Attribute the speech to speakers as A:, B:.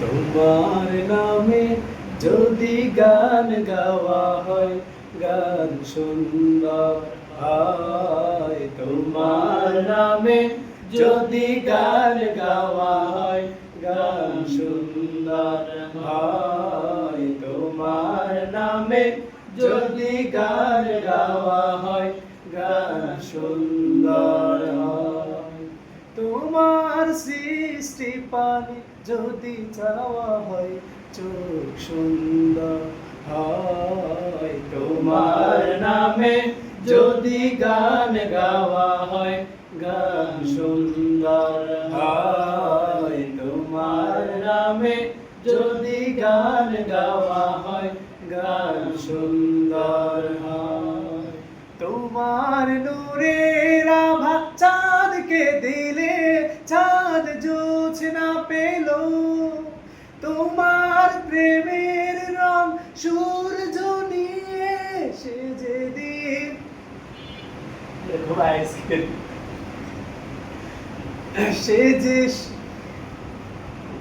A: তোমার নামে যদি গান গাওয়া হয়, গান সুন্দর হয়। তোমার নামে যদি গান গাওয়া হয়, গান সুন্দর হয়। তোমার নামে যদি গান গাওয়া হয়, গান সুন্দর হয়। তোমার সৃষ্টি পানে যদি চাওয়া হয়, চোখ সুন্দর হয়। তোমার নামে যদি গান গাওয়া হয়, গান সুন্দর হয়। তোমার নামে যদি গান গাওয়া হয়, গান সুন্দর হয়। তোমার নূরের আভা চাঁদকে দিলে, চাঁদ জোছনা পেল। তোমার প্রেমের রং সূর্য নিয়ে সে যেদিন, সে যে